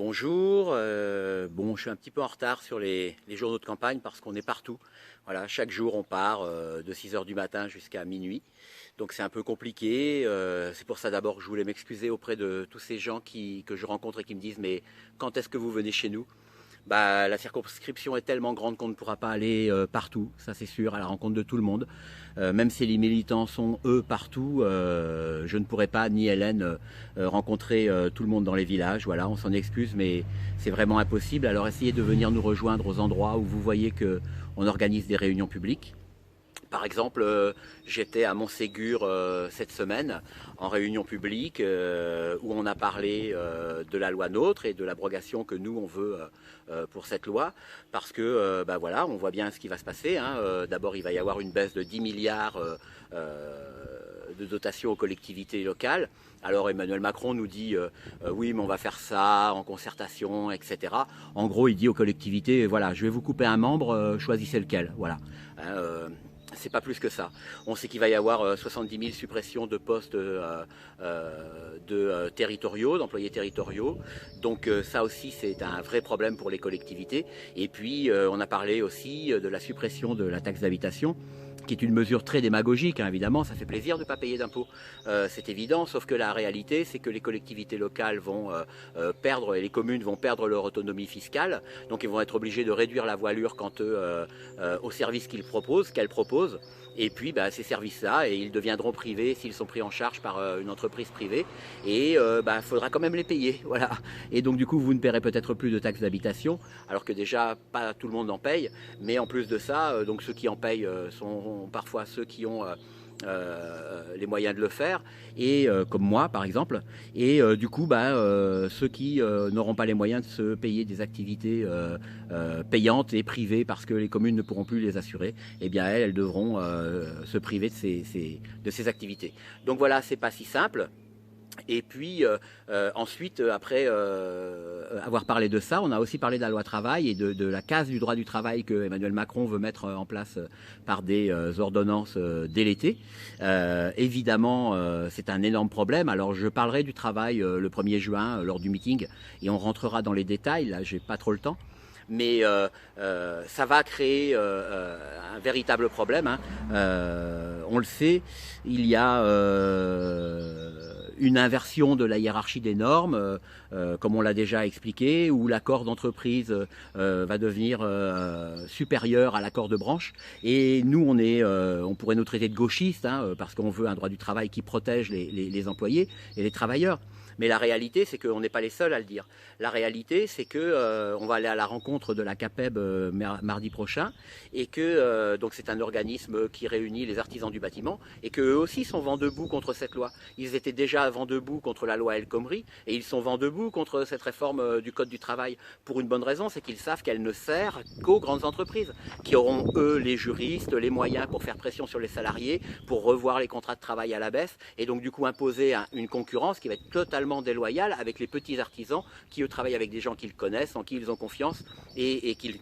Bonjour, bon, je suis un petit peu en retard sur les journaux de campagne parce qu'on est partout. Voilà, chaque jour on part de 6 heures du matin jusqu'à minuit. Donc c'est un peu compliqué. C'est pour ça d'abord que je voulais m'excuser auprès de tous ces gens que je rencontre et qui me disent mais quand est-ce que vous venez chez nous? Bah, la circonscription est tellement grande qu'on ne pourra pas aller partout, ça c'est sûr, à la rencontre de tout le monde. Même si les militants sont eux partout, je ne pourrai pas, ni Hélène, rencontrer tout le monde dans les villages. Voilà, on s'en excuse, mais c'est vraiment impossible. Alors essayez de venir nous rejoindre aux endroits où vous voyez qu'on organise des réunions publiques. Par exemple, j'étais à Montségur cette semaine en réunion publique où on a parlé de la loi NOTRe et de l'abrogation que nous on veut pour cette loi parce que bah voilà, on voit bien ce qui va se passer. Hein. D'abord, il va y avoir une baisse de 10 milliards de dotation aux collectivités locales. Alors Emmanuel Macron nous dit oui mais on va faire ça en concertation, etc. En gros il dit aux collectivités voilà je vais vous couper un membre, choisissez lequel. Voilà. C'est pas plus que ça. On sait qu'il va y avoir 70 000 suppressions de postes territoriaux, d'employés territoriaux. Donc ça aussi c'est un vrai problème pour les collectivités. Et puis on a parlé aussi de la suppression de la taxe d'habitation, qui est une mesure très démagogique, hein, évidemment, ça fait plaisir de ne pas payer d'impôts, c'est évident, sauf que la réalité, c'est que les collectivités locales vont perdre, et les communes vont perdre leur autonomie fiscale, donc ils vont être obligés de réduire la voilure quant aux services qu'elles proposent, et puis bah, ces services-là, ils deviendront privés s'ils sont pris en charge par une entreprise privée, et bah, faudra quand même les payer, voilà. Et donc du coup, vous ne paierez peut-être plus de taxes d'habitation, alors que déjà, pas tout le monde en paye, mais en plus de ça, donc ceux qui en payent sont parfois ceux qui ont les moyens de le faire, et comme moi par exemple, et du coup bah, ceux qui n'auront pas les moyens de se payer des activités payantes et privées parce que les communes ne pourront plus les assurer, eh bien elles devront se priver de ces activités. Donc voilà, c'est pas si simple. Et puis ensuite, après avoir parlé de ça, on a aussi parlé de la loi travail et de la casse du droit du travail que Emmanuel Macron veut mettre en place par des ordonnances dès l'été. Évidemment, c'est un énorme problème. Alors je parlerai du travail le 1er juin lors du meeting et on rentrera dans les détails. Là, j'ai pas trop le temps. Mais ça va créer un véritable problème. Hein. On le sait, il y a une inversion de la hiérarchie des normes, comme on l'a déjà expliqué, où l'accord d'entreprise va devenir supérieur à l'accord de branche. Et nous, on pourrait nous traiter de gauchistes, hein, parce qu'on veut un droit du travail qui protège les employés et les travailleurs. Mais la réalité, c'est qu'on n'est pas les seuls à le dire. La réalité, c'est que on va aller à la rencontre de la CAPEB mardi prochain, et que donc c'est un organisme qui réunit les artisans du bâtiment, et qu'eux aussi sont vent debout contre cette loi. Ils étaient déjà vent debout contre la loi El Khomri, et ils sont vent debout contre cette réforme du Code du travail, pour une bonne raison, c'est qu'ils savent qu'elle ne sert qu'aux grandes entreprises, qui auront, eux, les juristes, les moyens pour faire pression sur les salariés, pour revoir les contrats de travail à la baisse, et donc du coup imposer une concurrence qui va être totalement déloyale avec les petits artisans qui eux travaillent avec des gens qu'ils connaissent, en qui ils ont confiance et qu'ils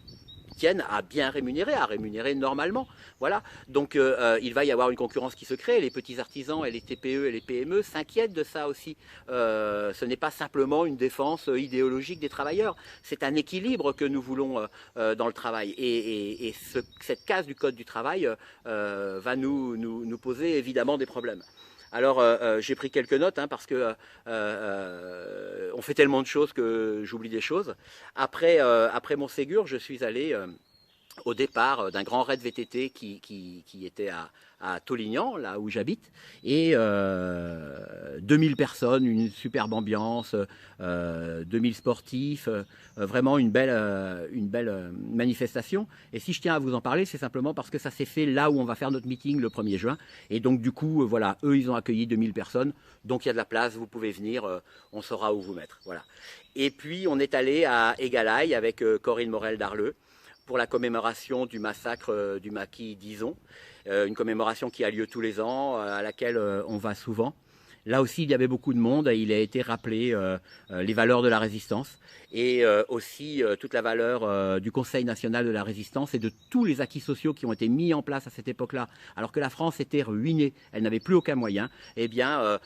tiennent à bien rémunérer, à rémunérer normalement. Voilà. Donc il va y avoir une concurrence qui se crée. Les petits artisans et les TPE et les PME s'inquiètent de ça aussi. Ce n'est pas simplement une défense idéologique des travailleurs. C'est un équilibre que nous voulons dans le travail. Et cette case du Code du travail va nous poser évidemment des problèmes. Alors j'ai pris quelques notes hein, parce que on fait tellement de choses que j'oublie des choses. Après Montségur, je suis allé au départ d'un grand raid VTT qui était à Tolignan, là où j'habite, et 2000 personnes, une superbe ambiance, 2000 sportifs, vraiment une belle manifestation. Et si je tiens à vous en parler, c'est simplement parce que ça s'est fait là où on va faire notre meeting le 1er juin. Et donc du coup, voilà, eux, ils ont accueilli 2000 personnes, donc il y a de la place, vous pouvez venir, on saura où vous mettre. Voilà. Et puis on est allé à Égalaï avec Corinne Morel-Darleux, pour la commémoration du massacre du maquis d'Izon, une commémoration qui a lieu tous les ans, à laquelle on va souvent. Là aussi, il y avait beaucoup de monde. Il a été rappelé les valeurs de la résistance et aussi toute la valeur du Conseil national de la résistance et de tous les acquis sociaux qui ont été mis en place à cette époque-là. Alors que la France était ruinée, elle n'avait plus aucun moyen. Eh bien,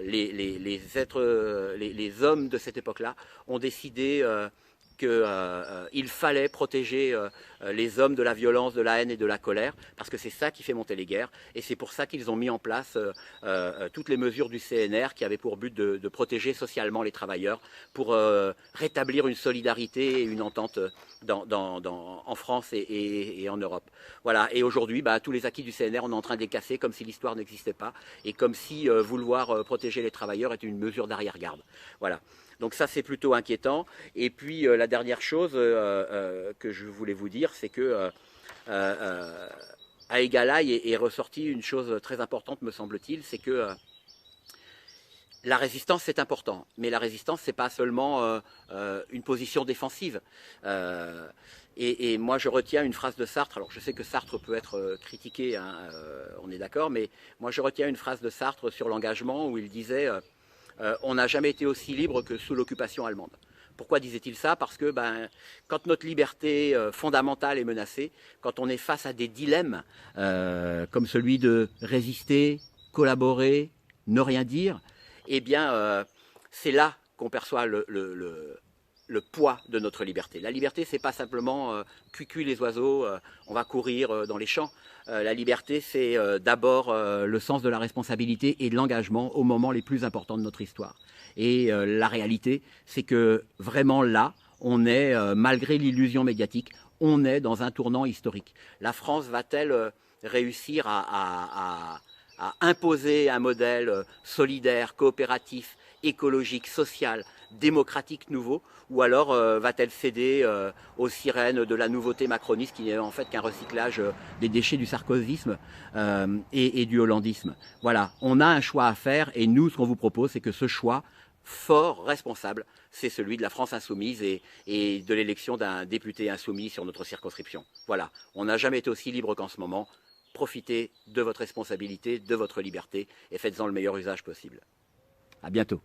les hommes de cette époque-là ont décidé qu'il fallait protéger les hommes de la violence, de la haine et de la colère, parce que c'est ça qui fait monter les guerres, et c'est pour ça qu'ils ont mis en place toutes les mesures du CNR qui avaient pour but de protéger socialement les travailleurs, pour rétablir une solidarité et une entente en France et en Europe. Voilà, et aujourd'hui, tous les acquis du CNR, on est en train de les casser comme si l'histoire n'existait pas, et comme si vouloir protéger les travailleurs était une mesure d'arrière-garde. Voilà. Donc ça, c'est plutôt inquiétant. Et puis, la dernière chose que je voulais vous dire, c'est que à Égalaï est ressorti une chose très importante, me semble-t-il, c'est que la résistance, c'est important. Mais la résistance, c'est pas seulement une position défensive. Et moi, je retiens une phrase de Sartre. Alors, je sais que Sartre peut être critiqué, hein, on est d'accord, mais moi, je retiens une phrase de Sartre sur l'engagement où il disait on n'a jamais été aussi libre que sous l'occupation allemande. Pourquoi disait-il ça? Parce que quand notre liberté fondamentale est menacée, quand on est face à des dilemmes comme celui de résister, collaborer, ne rien dire, eh bien, c'est là qu'on perçoit le poids de notre liberté. La liberté, c'est pas simplement cuicui les oiseaux, on va courir dans les champs. La liberté, c'est d'abord le sens de la responsabilité et de l'engagement aux moments les plus importants de notre histoire. Et la réalité, c'est que vraiment là, on est, malgré l'illusion médiatique, on est dans un tournant historique. La France va-t-elle réussir à imposer un modèle solidaire, coopératif, écologique, social, démocratique nouveau, ou alors va-t-elle céder aux sirènes de la nouveauté macroniste qui n'est en fait qu'un recyclage des déchets du sarkozysme et du hollandisme. Voilà, on a un choix à faire et nous, ce qu'on vous propose, c'est que ce choix fort, responsable, c'est celui de la France insoumise et de l'élection d'un député insoumis sur notre circonscription. Voilà, on n'a jamais été aussi libre qu'en ce moment. Profitez de votre responsabilité, de votre liberté et faites-en le meilleur usage possible. À bientôt.